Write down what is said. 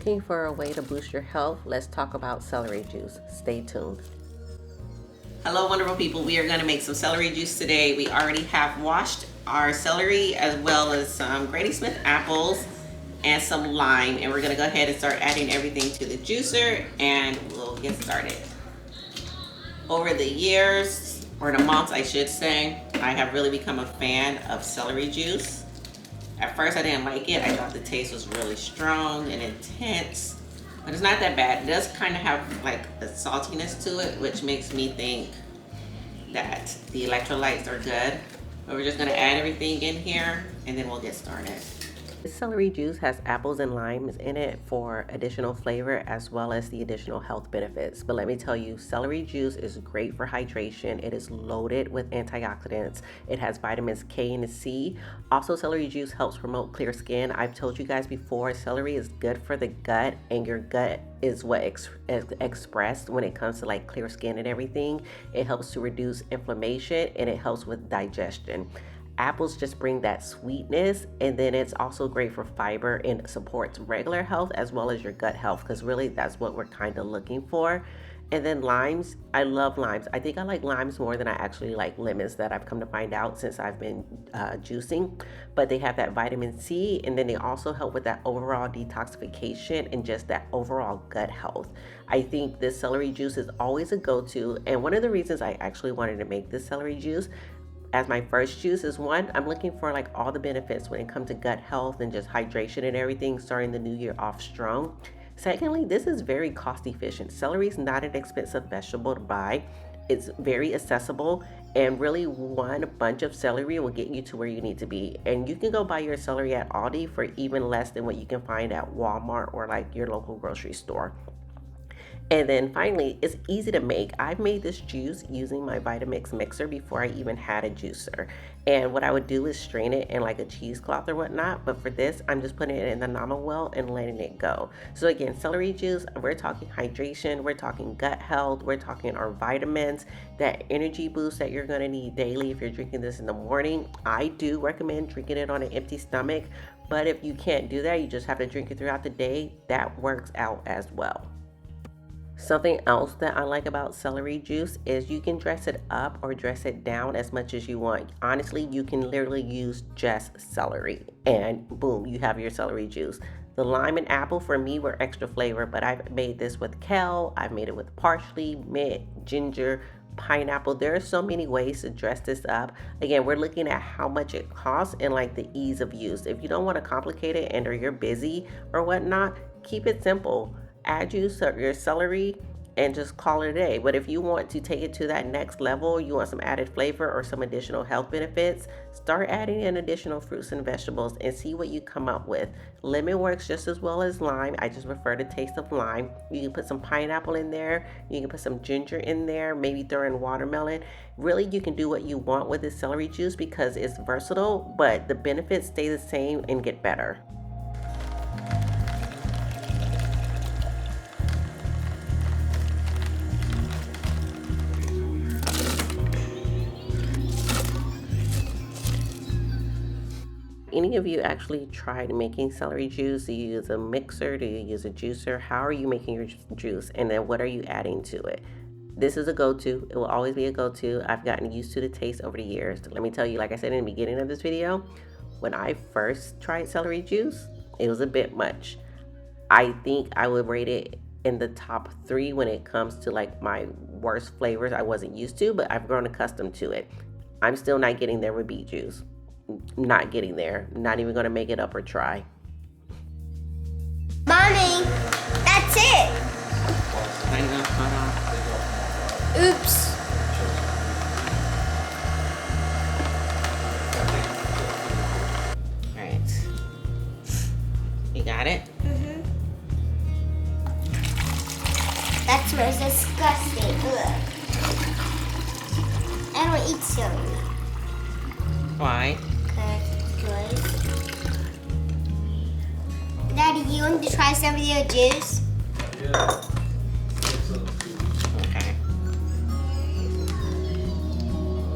Looking for a way to boost your health? Let's talk about celery juice. Stay tuned. Hello, wonderful people. We are going to make some celery juice today. We already have washed our celery as well as some Granny Smith apples and some lime. And we're going to go ahead and start adding everything to the juicer and we'll get started. Over the years, or the months I should say, I have really become a fan of celery juice. At first I didn't like it. I thought the taste was really strong and intense, but it's not that bad. It does kind of have like a saltiness to it, which makes me think that the electrolytes are good. But we're just gonna add everything in here and then we'll get started. This celery juice has apples and limes in it for additional flavor as well as the additional health benefits. But let me tell you, celery juice is great for hydration. It is loaded with antioxidants. It has vitamins K and C. Also, celery juice helps promote clear skin. I've told you guys before, celery is good for the gut, and your gut is what is expressed when it comes to like clear skin and everything. It helps to reduce inflammation and it helps with digestion. Apples just bring that sweetness, and then it's also great for fiber and supports regular health as well as your gut health, because really that's what we're kind of looking for. And then limes, I love limes. I think I like limes more than I actually like lemons, that I've come to find out since I've been juicing. But they have that vitamin C, and then they also help with that overall detoxification and just that overall gut health. I think this celery juice is always a go-to, and one of the reasons I actually wanted to make this celery juice as my first juice is, one, I'm looking for like all the benefits when it comes to gut health and just hydration and everything, starting the new year off strong. Secondly, this is very cost efficient. Celery is not an expensive vegetable to buy. It's very accessible, and really one bunch of celery will get you to where you need to be. And you can go buy your celery at Aldi for even less than what you can find at Walmart or like your local grocery store. And then finally, it's easy to make. I've made this juice using my Vitamix mixer before I even had a juicer. And what I would do is strain it in like a cheesecloth or whatnot. But for this, I'm just putting it in the Nama well and letting it go. So again, celery juice, we're talking hydration, we're talking gut health, we're talking our vitamins, that energy boost that you're gonna need daily if you're drinking this in the morning. I do recommend drinking it on an empty stomach, but if you can't do that, you just have to drink it throughout the day, that works out as well. Something else that I like about celery juice is you can dress it up or dress it down as much as you want. Honestly, you can literally use just celery and boom, you have your celery juice. The lime and apple for me were extra flavor, but I've made this with kale, I've made it with parsley, mint, ginger, pineapple. There are so many ways to dress this up. Again, we're looking at how much it costs and like the ease of use. If you don't want to complicate it and or you're busy or whatnot, keep it simple. Add your celery and just call it a day. But if you want to take it to that next level, you want some added flavor or some additional health benefits, start adding in additional fruits and vegetables and see what you come up with. Lemon works just as well as lime. I just prefer the taste of lime. You can put some pineapple in there. You can put some ginger in there, maybe throw in watermelon. Really, you can do what you want with this celery juice because it's versatile, but the benefits stay the same and get better. Any of you actually tried making celery juice? Do you use a mixer? Do you use a juicer? How are you making your juice? And then what are you adding to it? This is a go-to. It will always be a go-to. I've gotten used to the taste over the years. Let me tell you, like I said in the beginning of this video, when I first tried celery juice, it was a bit much. I think I would rate it in the top 3 when it comes to like my worst flavors I wasn't used to, but I've grown accustomed to it. I'm still not getting there with beet juice. Not getting there. Not even gonna make it up or try. Mommy, that's it. I know, hold on. Oops. All right. You got it? Mm-hmm. That smells disgusting. Ugh. I don't eat celery. Why? Daddy, you want to try some of your juice? Yeah.